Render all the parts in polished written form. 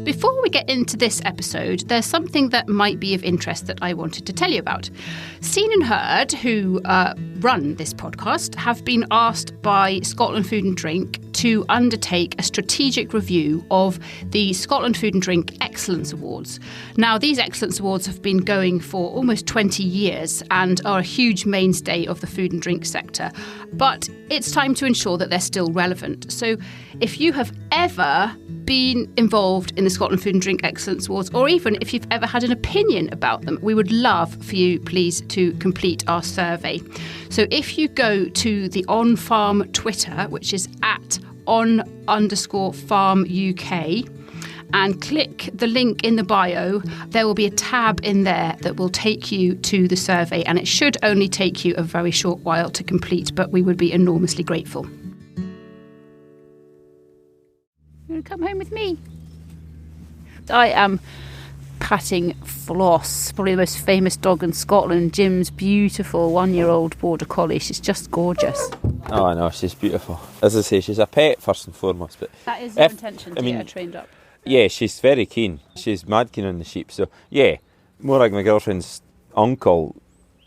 Before we get into this episode, there's something that might be of interest that I wanted to tell you about. Scene and Heard, who run this podcast, have been asked by Scotland Food and Drink to undertake a strategic review of the Scotland Food and Drink Excellence Awards. Now, these Excellence Awards have been going for almost 20 years and are a huge mainstay of the food and drink sector. But it's time to ensure that they're still relevant. So if you have ever been involved in the Scotland Food and Drink Excellence Awards, or even if you've ever had an opinion about them, we would love for you, please, to complete our survey. So if you go to the On Farm Twitter, which is at @on_farm UK, and click the link in the bio, there will be a tab in there that will take you to the survey, and it should only take you a very short while to complete, but we would be enormously grateful. You want to come home with me? I am patting Floss, probably the most famous dog in Scotland, Jim's beautiful 1-year-old border collie. She's just gorgeous. Oh, I know, she's beautiful. As I say, she's a pet first and foremost. But that is your intention to get her trained up? Yeah, she's very keen. She's mad keen on the sheep. So, yeah, more like my girlfriend's uncle,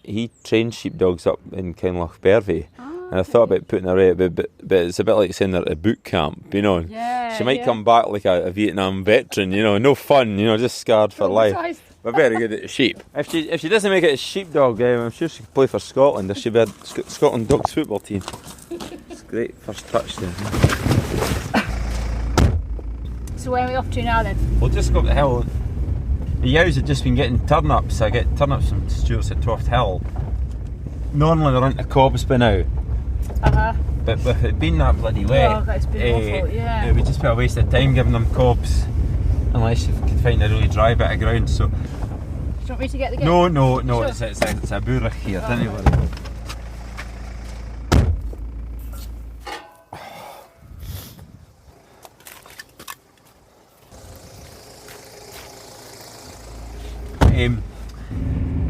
he trained sheepdogs up in Kinlochbervie. And I thought about putting her out, but it's a bit like sending her to boot camp, you know. Yeah, she might come back like a Vietnam veteran, you know, no fun, you know, just scarred for life. But very good at the sheep. If she doesn't make it a sheepdog, I'm sure she could play for Scotland. There should be a Scotland Dogs football team. It's great first touch there. So where are we off to now then? We'll just go up the hill. The yows have just been getting turnips. I get turnips from Stuart's at Toft Hill. Normally they're into cobs by now. But with it being that bloody wet, it's been awful, yeah. It would just be a waste of time giving them cobs unless you can find a really dry bit of ground. So, do you want me to get the gate? No, Sure. it's a burach here, don't you worry.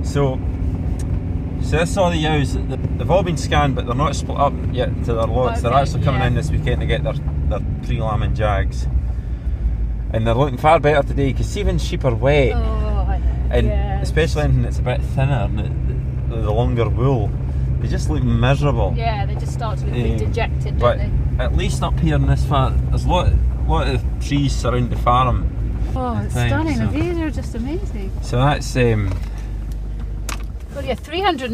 So this is all the yows. They've all been scanned, but they're not split up yet to their lots. They're actually coming in this weekend to get their pre-lambing jags, and they're looking far better today because even sheep are wet, especially anything that's a bit thinner and the longer wool, they just look miserable. Yeah, they just start to look a bit dejected, but don't they? at least up here in this farm, there's a lot of trees surround the farm. Oh, it's stunning. So, the views are just amazing. So that's well, yeah,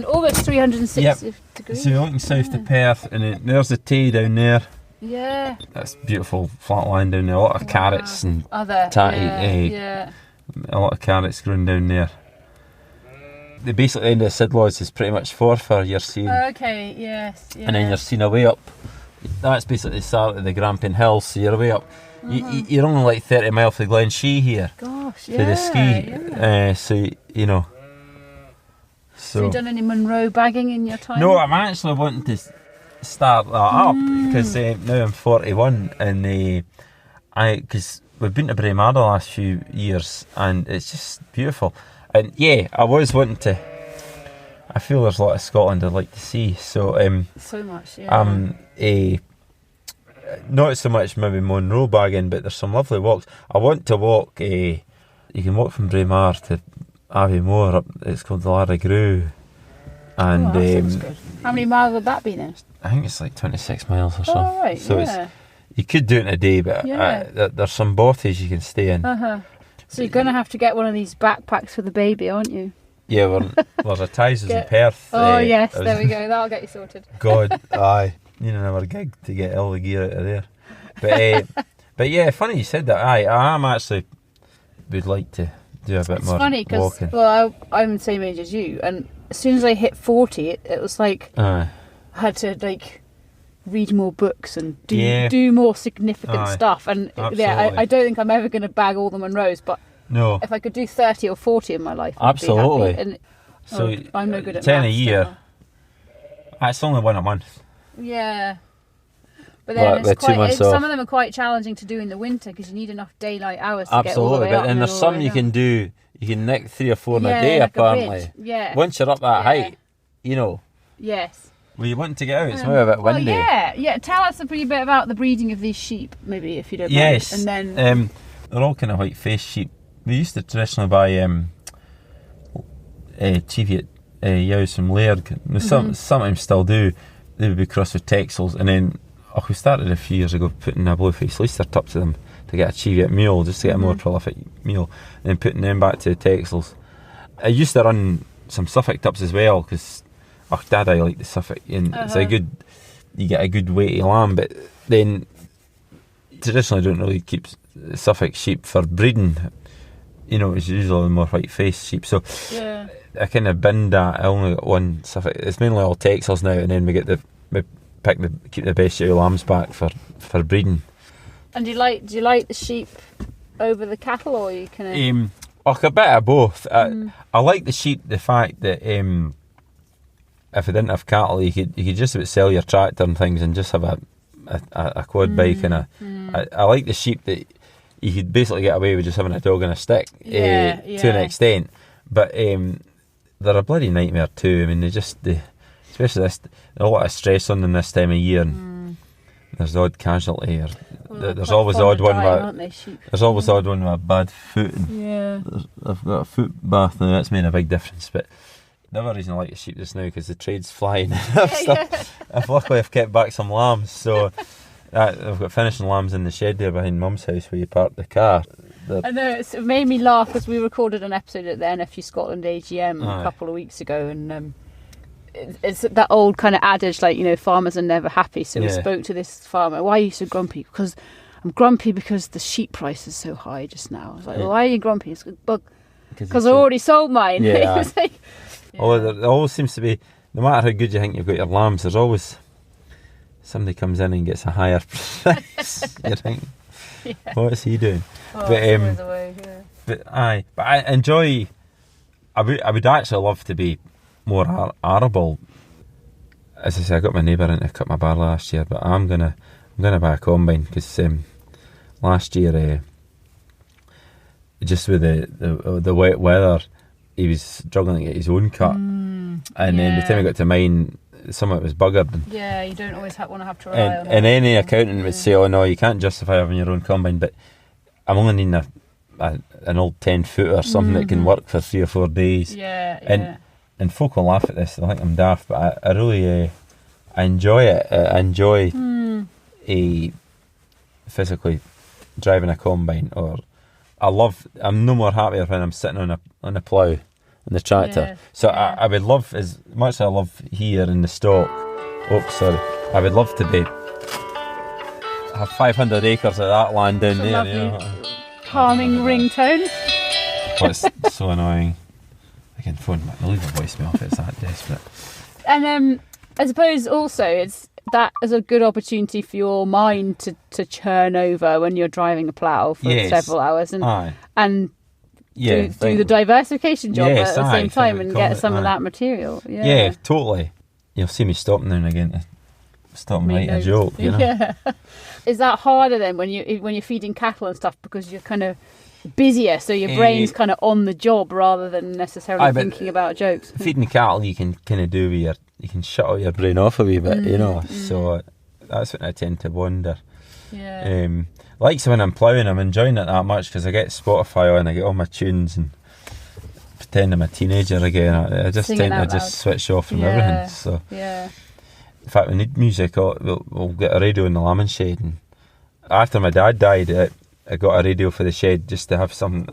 almost 360 degrees. So you're looking south to Perth, and there's the Tay down there. Yeah. That's beautiful flat land down there. A lot of carrots and a lot of carrots growing down there. The basically end of the Sidlaws is pretty much for your scene. Okay, yes. Yeah. And then you're seen away up. That's basically the start of the Grampian Hills, so you're away up. You're only like 30 miles from Glen Shee here. Gosh, to the ski. Yeah. So, you know. So you done any Munro bagging in your time? No, I'm actually wanting to start that up because now I'm 41 and because we've been to Braemar the last few years and it's just beautiful. And yeah, I was wanting to. I feel there's a lot of Scotland I'd like to see. So so much, yeah. Not so much maybe Munro bagging, but there's some lovely walks. I want to walk. You can walk from Braemar to Aviemore up. It's called the Larragrew, and good. How many miles would that be then? I think it's like 26 miles or so. Oh, right, so you could do it in a day, but there's some bothies you can stay in. So you're going to have to get one of these backpacks for the baby, aren't you? Yeah, there's a Tysers in Perth. Oh yes, there we go. That'll get you sorted. God, aye. You know, another gig to get all the gear out of there. But yeah, funny you said that. I am actually would like to do a bit more funny because walking. I'm the same age as you, and as soon as I hit 40, it was like I had to like read more books and do more significant stuff. And I don't think I'm ever going to bag all the Munros, but no, if I could do 30 or 40 in my life, I'd absolutely. be happy. And so I'm no good at 10 maths, a year. It's only one a month. Yeah. But then some of them are quite challenging to do in the winter because you need enough daylight hours to get all the way up. But then there's some you can do. You can nick 3 or 4 in a day, like apparently. Once you're up that height, you know. Yes. Well, you want to get out. It's maybe a bit windy. Yeah. Tell us a pretty bit about the breeding of these sheep, maybe, if you don't mind. Yes. And then They're all kind of white-faced sheep. We used to traditionally buy Cheviot ewes from Lairg. Sometimes still do. They would be crossed with Texels, and then we started a few years ago putting a blue-faced Leicester up to them to get a Cheviot mule, just to get a more prolific mule, and then putting them back to the Texels. I used to run some Suffolk tups as well, because Dad, I like the Suffolk, and it's you get a good weighty lamb, but then traditionally don't really keep Suffolk sheep for breeding. It's usually more white-faced sheep, so I kind of binned that. I only got one Suffolk. It's mainly all Texels now, and then we keep the best ewe lambs back for breeding. And do you like the sheep over the cattle, or you kind of? A bit of both. I like the sheep. The fact that if I didn't have cattle, you could just about sell your tractor and things and just have a quad bike and I like the sheep that you could basically get away with just having a dog and a stick to an extent, but they're a bloody nightmare too. I mean, especially there's a lot of stress on them this time of year, and there's the odd casualty, or there's always the odd one there's always the odd one with a bad foot, and I've got a foot bath now. That's made a big difference, but the other reason I like the sheep just now because the trade's flying. Luckily I've kept back some lambs, so I've got finishing lambs in the shed there behind Mum's house where you park the car. I know, it made me laugh because we recorded an episode at the NFU Scotland AGM a couple of weeks ago, and it's that old kind of adage, like, farmers are never happy. So we spoke to this farmer. Why are you so grumpy? Because I'm grumpy because the sheep price is so high just now. I was like, well, why are you grumpy? It's because I already sold mine. Yeah. Although there always seems to be, no matter how good you think you've got your lambs, there's always somebody comes in and gets a higher price. You think, what's he doing? But I enjoy. I would actually love to be more arable. As I say, I got my neighbour in to cut my barley last year, but I'm gonna buy a combine because last year, just with the wet weather, he was struggling to get his own cut, and then by the time I got to mine, some of it was buggered. Yeah, you don't always want to have to rely on it. And any accountant would say, "Oh no, you can't justify having your own combine." But I'm only needing an old 10-foot or something that can work for 3 or 4 days. And folk will laugh at this. They'll think I'm daft, but I really I enjoy it. I enjoy physically driving a combine, or I'm no more happier when I'm sitting on a plough on the tractor. I would love, as much as I love here in the stock. I would love to have 500 acres of that land down there. Calming ringtone. What's so annoying? I can I'll leave a voicemail if it's that desperate. And I suppose also that is a good opportunity for your mind to churn over when you're driving a plough for several hours and do the diversification job at the same time and get some of that material. Yeah, totally. You'll see me stop now and again to stop and write a joke. Yeah. Is that harder then when you're feeding cattle and stuff, because you're kind of busier, so your brain's kind of on the job rather than necessarily thinking about jokes? Feeding cattle, you can kind of do with you can shut out your brain off a wee bit, so that's when I tend to wander. Like when I'm ploughing, I'm enjoying it that much because I get Spotify on, I get all my tunes and pretend I'm a teenager again. I just tend to just switch off from everything. So in fact, we need music. We'll get a radio in the lambing shed, and after my dad died, I got a radio for the shed just to have some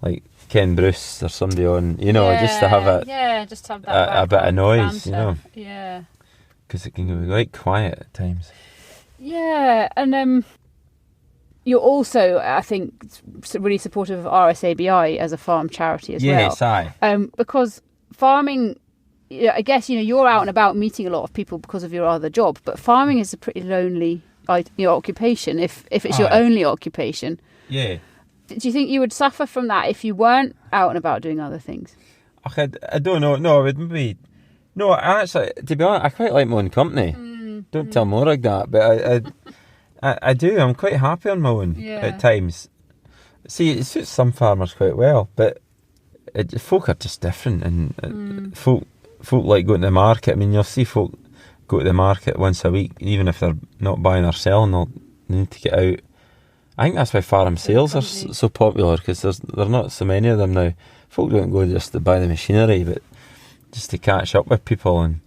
like Ken Bruce or somebody on, just to have just have that a bit of noise, banter. because it can be quite quiet at times. And you're also, I think, really supportive of RSABI as a farm charity as well. Yes, aye. Because farming, I guess, you're out and about meeting a lot of people because of your other job, but farming is a pretty lonely occupation if it's your only occupation. Yeah. Do you think you would suffer from that if you weren't out and about doing other things? I don't know. No, it would maybe. No, actually, to be honest, I quite like my own company. Don't tell Morag that, but I do. I'm quite happy on my own at times. See, it suits some farmers quite well, but folk are just different, and folk like going to the market. I mean, you'll see folk go to the market once a week, even if they're not buying or selling, they need to get out I think that's why farm sales are so popular, because there are not so many of them now. Folk don't go just to buy the machinery, but just to catch up with people, and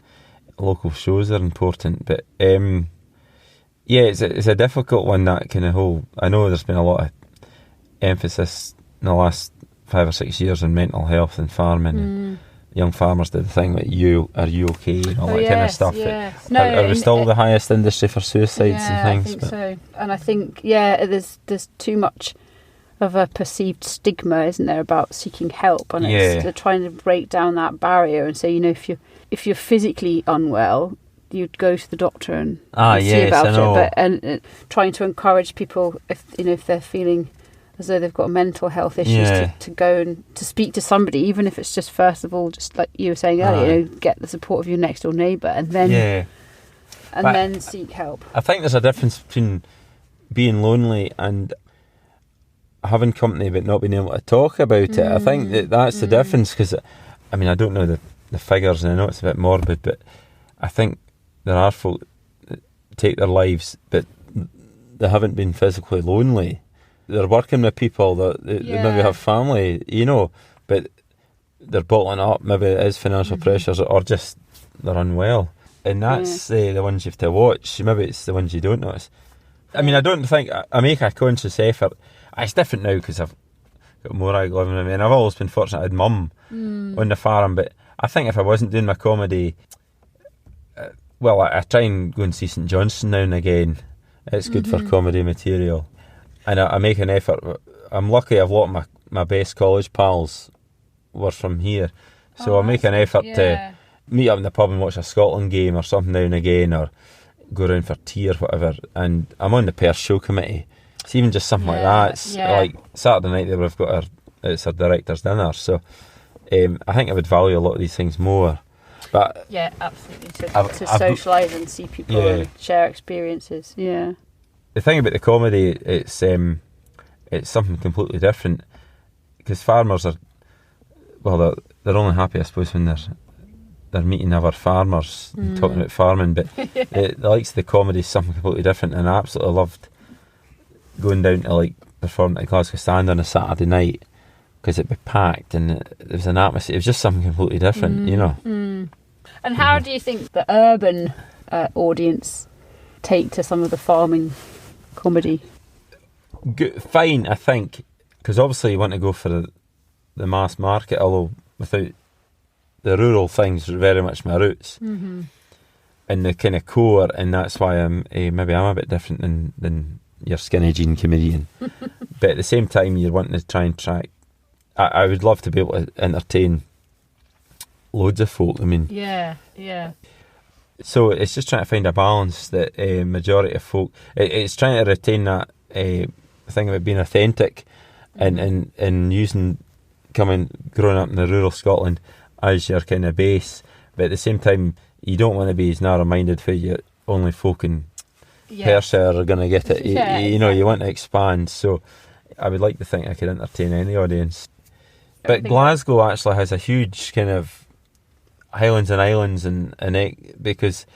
local shows are important. But yeah, it's a difficult one, that kind of whole. I know there's been a lot of emphasis in the last 5 or 6 years on mental health and farming. And young farmers did the thing like, are you okay, and all that kind of stuff. Yes. Are we still the highest industry for suicides and things? I think so. And I think, there's too much of a perceived stigma, isn't there, about seeking help, and they're trying to break down that barrier and say, if you're physically unwell, you'd go to the doctor and see about it. But and trying to encourage people, if they're feeling as though they've got mental health issues, to go and to speak to somebody, even if it's just, first of all, just like you were saying earlier, get the support of your next door neighbour, and then then seek help. I think there's a difference between being lonely and having company but not being able to talk about it. I think that's the difference, because I mean, I don't know the figures, and I know it's a bit morbid, but I think there are folk that take their lives but they haven't been physically lonely. They're working with people that they maybe have family, but they're bottling up. Maybe it is financial pressures, or just they're unwell, and that's the ones you have to watch. Maybe it's the ones you don't notice. I mean, I don't think I make a conscious effort. It's different now because I've got more out living with me, and I've always been fortunate. I had mum on the farm, but I think if I wasn't doing my comedy, I try and go and see St Johnstone now and again. It's good for comedy material. And I make an effort. I'm lucky, a lot of my best college pals were from here. So I make an effort to meet up in the pub and watch a Scotland game or something now and again, or go around for tea or whatever. And I'm on the PER show committee. It's even just something like that. It's like Saturday night there we've got our director's dinner. So I think I would value a lot of these things more. But yeah, absolutely. To socialise and see people and share experiences. Yeah. The thing about the comedy, it's something completely different, because farmers are, they're only happy, I suppose, when they're meeting other farmers and talking about farming. But the likes of the comedy is something completely different, and I absolutely loved going down to perform at Glasgow Stand on a Saturday night, because it'd be packed and there was an atmosphere. It was just something completely different, And how do you think the urban audience take to some of the farming comedy? Fine, I think, because obviously you want to go for the mass market, although without the rural things are very much my roots, and the kind of core, and that's why maybe I'm a bit different than your skinny jean comedian. But at the same time, you're wanting to try and track. I would love to be able to entertain loads of folk. I mean, yeah. So it's just trying to find a balance that majority of folk. It's trying to retain that thing about being authentic, and using growing up in the rural Scotland as your kind of base, but at the same time you don't want to be as narrow-minded for you only folk in Perthshire are going to get it. You want to expand. So I would like to think I could entertain any audience. But Glasgow actually has a huge kind of Highlands and Islands, and because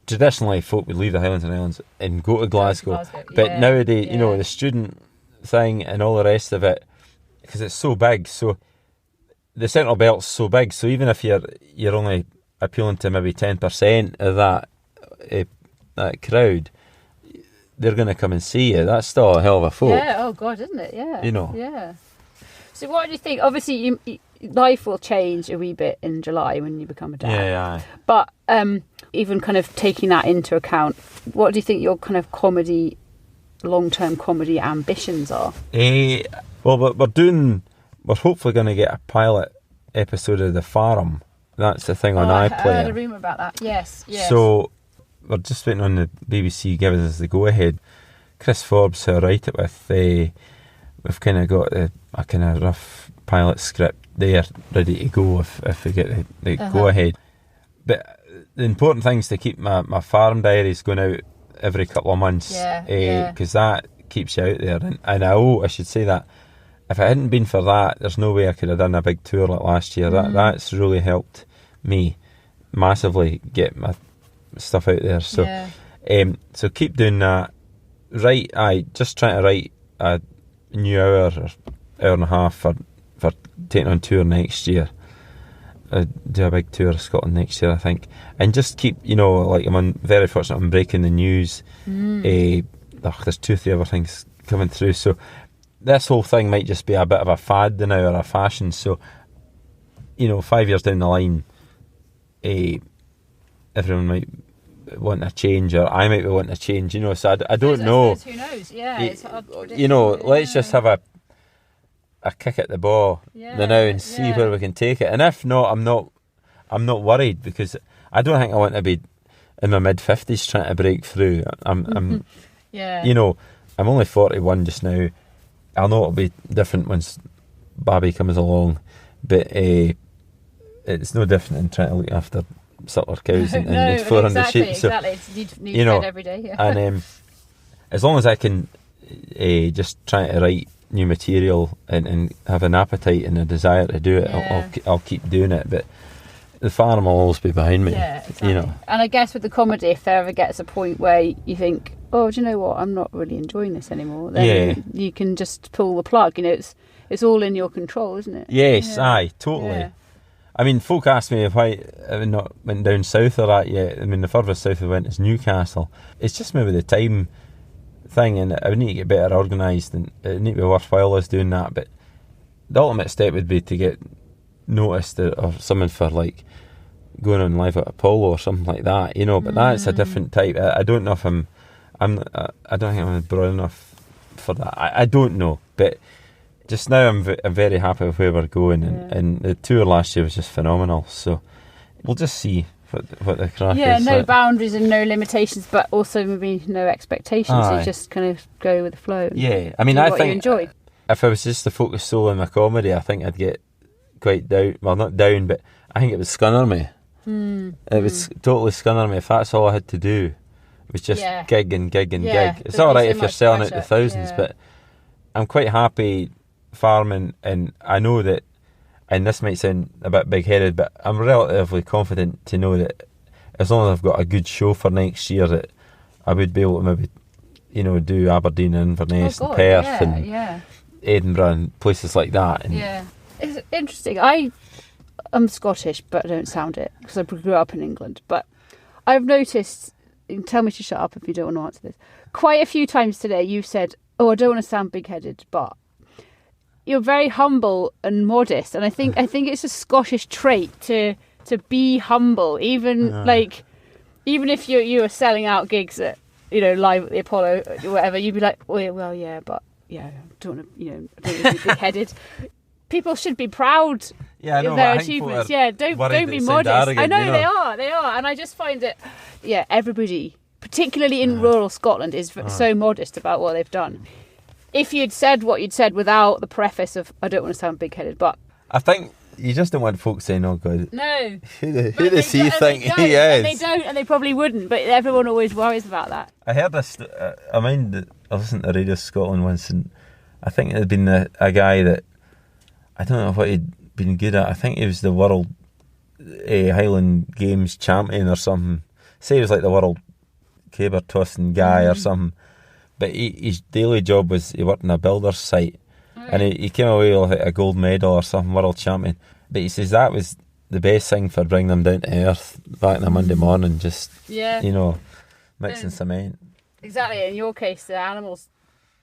traditionally folk would leave the Highlands and Islands and go to Glasgow. But nowadays, the student thing and all the rest of it, because it's so big, so the Central Belt's so big, so even if you're only appealing to maybe 10% of that crowd, they're going to come and see you. That's still a hell of a folk. Yeah, oh God, isn't it? Yeah. Yeah. So what do you think? Obviously, life will change a wee bit in July when you become a dad. Yeah. But even kind of taking that into account, what do you think your kind of long-term comedy ambitions are? We're hopefully going to get a pilot episode of The Farm. That's the thing on iPlayer. I heard a rumour about that. Yes. So we're just waiting on the BBC giving us the go-ahead. Chris Forbes, who I write it with, we've kind of got a kind of rough pilot script there ready to go if we get the go-ahead. But the important thing is to keep my farm diaries going out every couple of months, because that keeps you out there. And I should say that if it hadn't been for that, there's no way I could have done a big tour like last year. That's really helped me massively get my stuff out there. So so keep doing that. Just trying to write a new hour or hour and a half for taking on tour next year. Do a big tour of Scotland next year, I think, and just keep, like I'm very fortunate. I'm breaking the news. There's 2-3 other things coming through, so this whole thing might just be a bit of a fad now, or a fashion. So 5 years down the line, everyone might want a change, or I might be wanting a change. So I don't know. Who knows? Yeah, it's hard to predict. Let's just have a kick at the ball now and see where we can take it. And if not, I'm not worried, because I don't think I want to be in my mid-50s trying to break through. I'm I'm only 41 just now. I know it'll be different once Babby comes along, but it's no different than trying to look after suckler cows and 400 sheep. Exactly. So need fed every day. Yeah. And as long as I can just try to write new material and have an appetite and a desire to do it, I'll keep doing it. But the farm will always be behind me. Yeah, exactly. And I guess with the comedy, if there ever gets a point where you think, oh, do you know what, I'm not really enjoying this anymore, then you can just pull the plug. It's all in your control, isn't it? Yes, aye, totally. Yeah. I mean, folk ask me if I not went down south of that yet. I mean, the furthest south I went is Newcastle. It's just maybe the time thing, and I would need to get better organised, and it need to be worthwhile us doing that. But the ultimate step would be to get noticed or something for like going on live at Apollo or something like that, But that's a different type. I don't know if I don't think I'm broad enough for that. I don't know, but just now I'm very happy with where we're going, and the tour last year was just phenomenal. So we'll just see what the crack is. Yeah, no boundaries and no limitations, but also maybe no expectations. So you just kind of go with the flow. Yeah, I mean, I think you enjoy. If I was just to focus solely on my comedy, I think I'd get quite down. Well, not down, but I think it would scunner me. It would totally scunner me if that's all I had to do. It was just gig and gig and gig. It's all right if you're selling out to thousands, but I'm quite happy farming, and I know that, and this might sound a bit big-headed, but I'm relatively confident to know that as long as I've got a good show for next year, that I would be able to maybe, do Aberdeen and Inverness and Perth and Edinburgh and places like that. And it's interesting. I'm Scottish, but I don't sound it because I grew up in England. But I've noticed, and tell me to shut up if you don't want to answer this, quite a few times today you've said, oh, I don't want to sound big-headed, but you're very humble and modest, and I think it's a Scottish trait to be humble, even if you are selling out gigs at live at the Apollo or whatever, you'd be like, well, yeah, but I don't want to be big-headed. People should be proud of their achievements. Yeah, don't be modest. Arrogant, I know they are, and I just find it. Yeah, everybody, particularly in rural Scotland, is so modest about what they've done. If you'd said what you'd said without the preface of I don't want to sound big-headed, but I think you just don't want folks saying, "Oh God, no, who does he think he is?" And they don't, and they probably wouldn't. But everyone always worries about that. I heard this. I listened to Radio Scotland once, and I think it had been a guy that I don't know what he'd been good at. I think he was the world Highland Games champion or something. Say he was like the world caber tossing guy or something. But his daily job was he worked on a builder's site, and he came away with like a gold medal or something, world champion. But he says that was the best thing for bringing them down to earth back on a Monday morning, just mixing cement. Exactly. In your case, the animals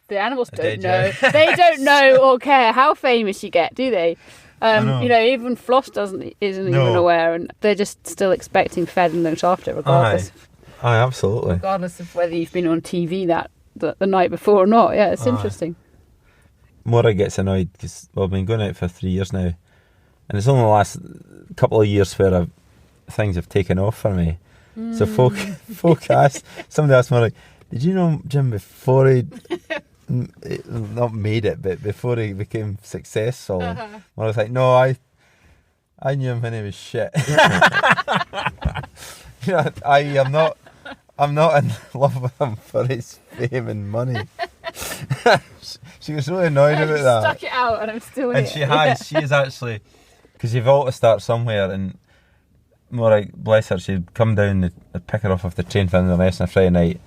don't know. They don't know or care how famous you get, do they? Even Floss isn't even aware, and they're just still expecting fed and looked after, regardless. Aye, absolutely. Regardless of whether you've been on TV the night before or not. Yeah, it's interesting. Maura gets annoyed because I've been going out for 3 years now, and it's only the last couple of years where things have taken off for me. So folk asked, somebody asked Maura, did you know Jim before he not made it, but before he became successful? Maura was like, no, I knew him when he was shit. I'm not in love with him for his fame and money. She was really annoyed about that. Stuck it out, and I'm still in it. And she has. She is actually, because you've got to start somewhere. And Maura, bless her, she'd come down and pick her off the train for Inverness on a Friday night,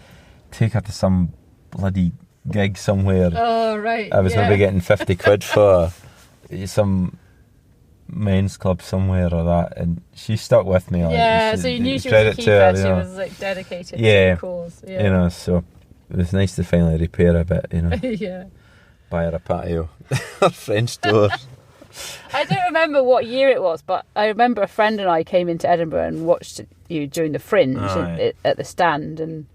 take her to some bloody gig somewhere. Oh, right. I was maybe getting 50 quid for some men's club somewhere or that, and she stuck with me. Yeah, so you knew she was a keeper. She was like dedicated to the cause. Yeah. You know, so it was nice to finally repair a bit, you know. Yeah. Buy her a patio. Her French door. I don't remember what year it was, but I remember a friend and I came into Edinburgh and watched you during the Fringe at the stand, and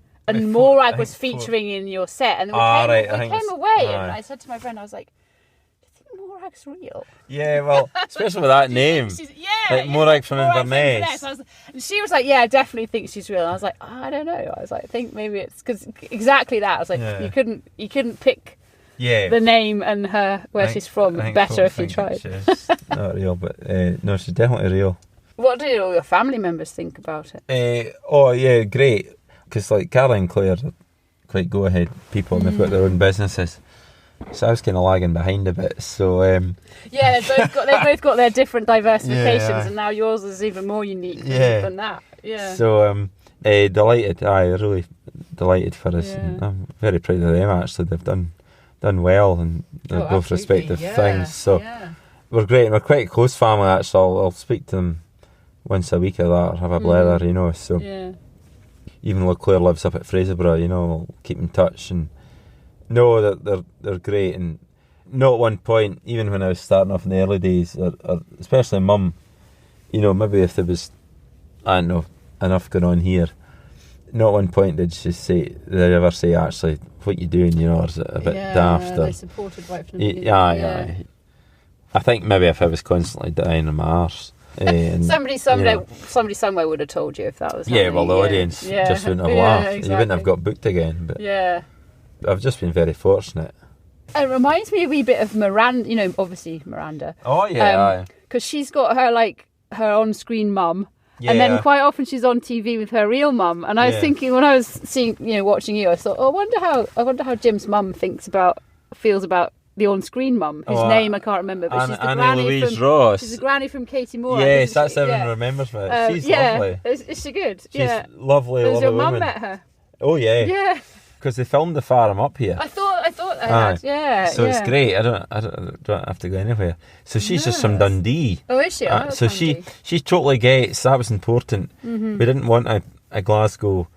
Morag was featuring in your set, and we came away, and I said to my friend, I was like, do you think Morag's real? Yeah, well, especially with that name. Morag from Inverness. And she was like, yeah, I definitely think she's real. And I was like, I don't know. I was like, I think maybe it's because exactly that. I was like, you couldn't pick the name and where she's from better if you tried. She's not real, but no, she's definitely real. What did all your family members think about it? Great. Because like Carla and Claire are quite go-ahead people, and they've got their own businesses. So I was kind of lagging behind a bit. So they both got their different diversifications, and now yours is even more unique than that. Yeah. So delighted. Really delighted for us. And I'm very proud of them. Actually, they've done well, and they're both respective things. So we're great, and we're quite a close family. Actually, I'll speak to them once a week or that, or have a blather, you know. So even though Claire lives up at Fraserburgh, you know, we'll keep in touch and know that they're great. And not at one point, even when I was starting off in the early days, or especially Mum, you know, maybe if there was, I don't know, enough going on here, not at one point did they ever say, actually, what you doing, you know, or is it a bit daft? They supported right from the beginning. I think maybe if I was constantly dying on my arse. Somebody somewhere would have told you if that was happening. Well, the audience just wouldn't have laughed. Exactly. You wouldn't have got booked again. But I've just been very fortunate. It reminds me a wee bit of Miranda, you know, obviously Miranda. Oh, yeah. Because she's got her on-screen mum. Yeah. And then quite often she's on TV with her real mum. And I was thinking, when I was watching you, I thought, I wonder how Jim's mum feels about the on-screen mum, whose name I can't remember, but she's the Annie Louise Ross. She's the granny from Katie Moore. Yes, that's everyone remembers me. She's lovely. Is she good? She's lovely. Has your mum woman. met her? Oh yeah. Yeah. Because they filmed the farm up here. I thought they had. Yeah. So it's great. I don't have to go anywhere. So she's just from Dundee. Oh, is she? So she totally gets that was important. Mm-hmm. We didn't want a Glasgow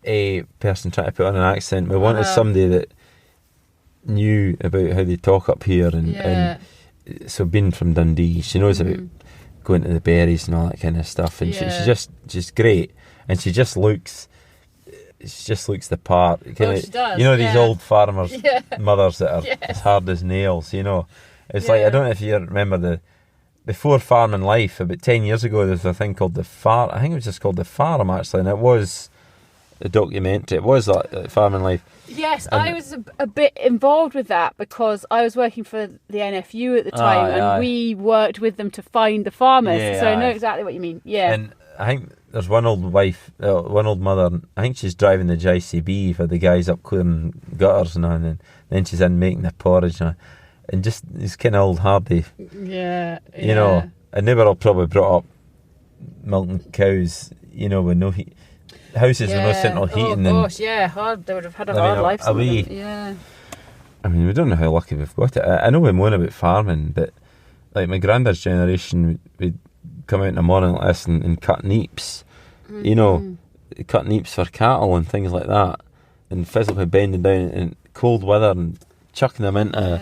person trying to put on an accent. We wanted somebody that knew about how they talk up here, and so being from Dundee, she knows about going to the berries and all that kind of stuff, and she's great, and she just looks the part. She does. You know, these old farmers' mothers that are as hard as nails. You know, it's like, I don't know if you remember before Farming Life, about 10 years ago, there was a thing called The Farm. I think it was just called The Farm, actually, and it was a documentary. It was like Farming Life. Yes, and I was a bit involved with that because I was working for the NFU at the time, and we worked with them to find the farmers. So I know exactly what you mean. Yeah. And I think there's one old mother. I think she's driving the JCB for the guys up clearing gutters and then she's in making the porridge and just these kind of old hardy. Yeah. You know, and they were all probably brought up milking cows. You know, with no heat. Houses with no central heating. Oh gosh, hard. They would have had a hard life. Yeah. I mean, we don't know how lucky we've got it. I know we moan about farming, but like my granddad's generation, we'd come out in the morning like this and cut neeps. Mm-hmm. You know, cut neeps for cattle and things like that, and physically bending down in cold weather and chucking them into,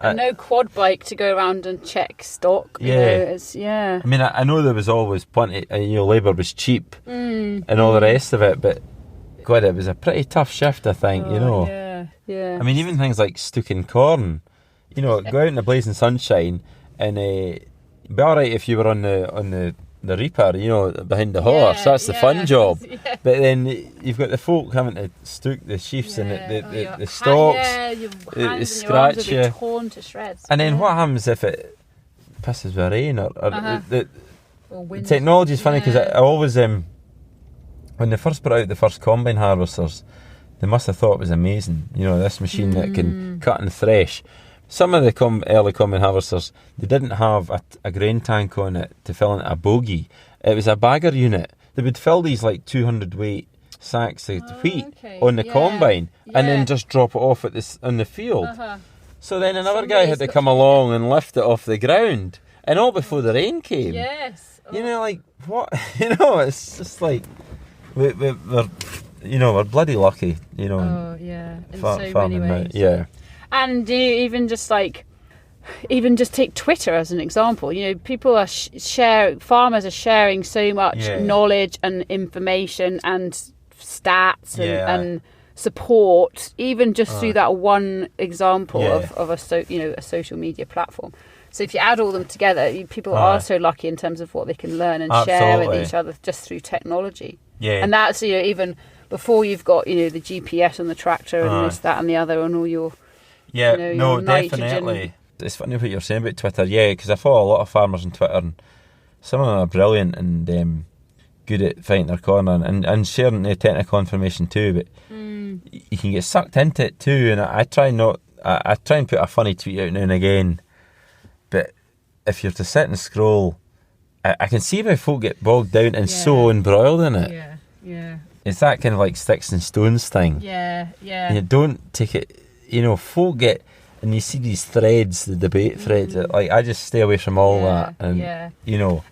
And no quad bike to go around and check stock. You know, I mean, I know there was always plenty, labour was cheap and all the rest of it, but God, it was a pretty tough shift, I think, you know. Yeah. I mean, even things like stooking corn, you know, go out in the blazing sunshine and it'd be alright if you were on the reaper, you know, behind the horse. That's the fun job. But then you've got the folk having to stook the sheaves and the stalks, the scratch you, torn to shreds. And then what happens if it pisses with rain or the technology is funny because I always when they first put out the first combine harvesters, they must have thought it was amazing. You know, this machine that can cut and thresh. Some of the early combine harvesters, they didn't have a grain tank on it to fill in a bogie. It was a bagger unit. They would fill these like 200 weight sacks of wheat on the combine and then just drop it off on the field. So then another guy had to come along and lift it off the ground, and all before the rain came. Yes. You know, like, what? You know, it's just like, we're bloody lucky, you know. Oh, yeah. In so many farming, ways. yeah. And even just take Twitter as an example. You know, people are farmers are sharing so much knowledge and information and stats and support, even just through that one example of a social media platform. So if you add all them together, people are so lucky in terms of what they can learn and share with each other just through technology. Yeah. And that's, even before you've got, the GPS on the tractor and this, that and the other and all your your nitrogen. Definitely. It's funny what you're saying about Twitter, because I follow a lot of farmers on Twitter, and some of them are brilliant and good at fighting their corner and sharing the technical information too, but you can get sucked into it too, and I try and put a funny tweet out now and again, but if you're to sit and scroll, I can see how folk get bogged down and so embroiled in it. Yeah. It's that kind of like sticks and stones thing. Yeah. You don't take it, folk get, and you see these threads, the debate threads, like, I just stay away from all that. And, And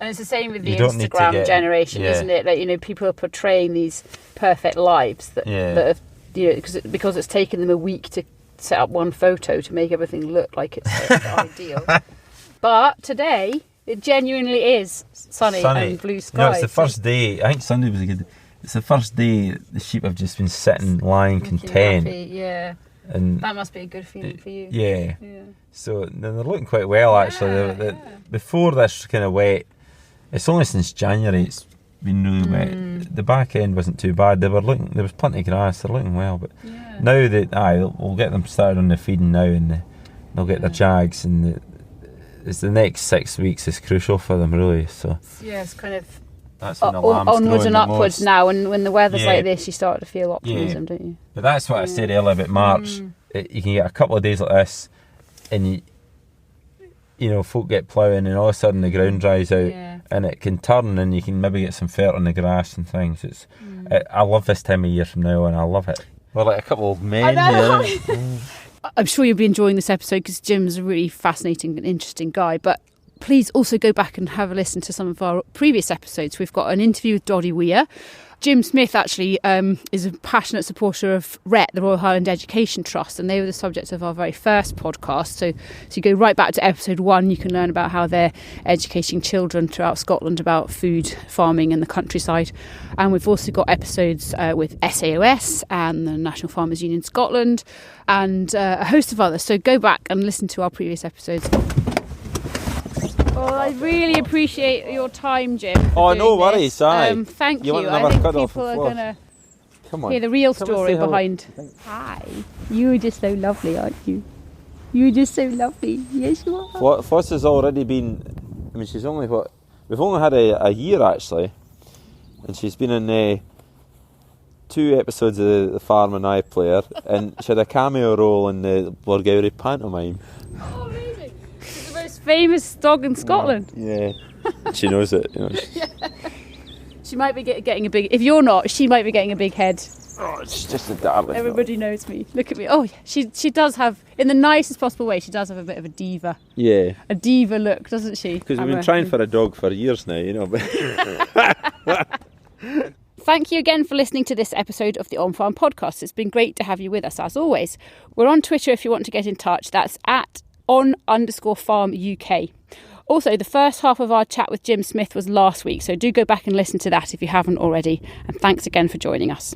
it's the same with the Instagram generation, isn't it? Like, people are portraying these perfect lives that have, because it's taken them a week to set up one photo to make everything look like it's ideal. But today, it genuinely is sunny and blue skies. No, it's the first day. I think Sunday was a good. It's the first day the sheep have just been sitting, lying content. Happy, and that must be a good feeling for you. Yeah. So they're looking quite well, actually. Before this kind of wet, it's only since January it's been really wet. The back end wasn't too bad. There was plenty of grass. They're looking well, but now we'll get them started on the feeding now, and they'll get their jags, and it's the next 6 weeks is crucial for them, really. So it's kind of that's when the lamb's onwards and upwards most. Now, and when the weather's like this, you start to feel optimism, don't you? But that's what I said earlier about March. You can get a couple of days like this, and folk get ploughing, and all of a sudden the ground dries out, and it can turn, and you can maybe get some fert on the grass and things. I love this time of year from now on. I love it. We're like a couple of men here. I'm sure you'll be enjoying this episode because Jim's a really fascinating and interesting guy, but please also go back and have a listen to some of our previous episodes. We've got an interview with Doddy Weir. Jim Smith actually is a passionate supporter of RET, the Royal Highland Education Trust, and they were the subject of our very first podcast. So you go right back to episode 1, you can learn about how they're educating children throughout Scotland about food, farming and the countryside. And we've also got episodes with SAOS and the National Farmers Union Scotland and a host of others. So go back and listen to our previous episodes. Well, I really appreciate your time, Jim. Oh, no worries. Thank you. I think people are going to hear the real story behind. Hi. You're just so lovely, aren't you? You're just so lovely. Yes, you are. Foss has already been. I mean, she's only we've only had a year actually, and she's been in 2 episodes of The Farm and I Player, and she had a cameo role in the Lorgowrie pantomime. Oh, amazing! She's the most famous dog in Scotland. Yeah, she knows it. She might be getting a big. If you're not, she might be getting a big head. Oh, it's just a darling. Everybody knows me. Look at me. Oh, yeah. She does have, in the nicest possible way, she does have a bit of a diva. Yeah. A diva look, doesn't she? Because we've been trying for a dog for years now, But Thank you again for listening to this episode of the On Farm Podcast. It's been great to have you with us, as always. We're on Twitter if you want to get in touch. That's at @on_farm UK. Also, the first half of our chat with Jim Smith was last week, so do go back and listen to that if you haven't already. And thanks again for joining us.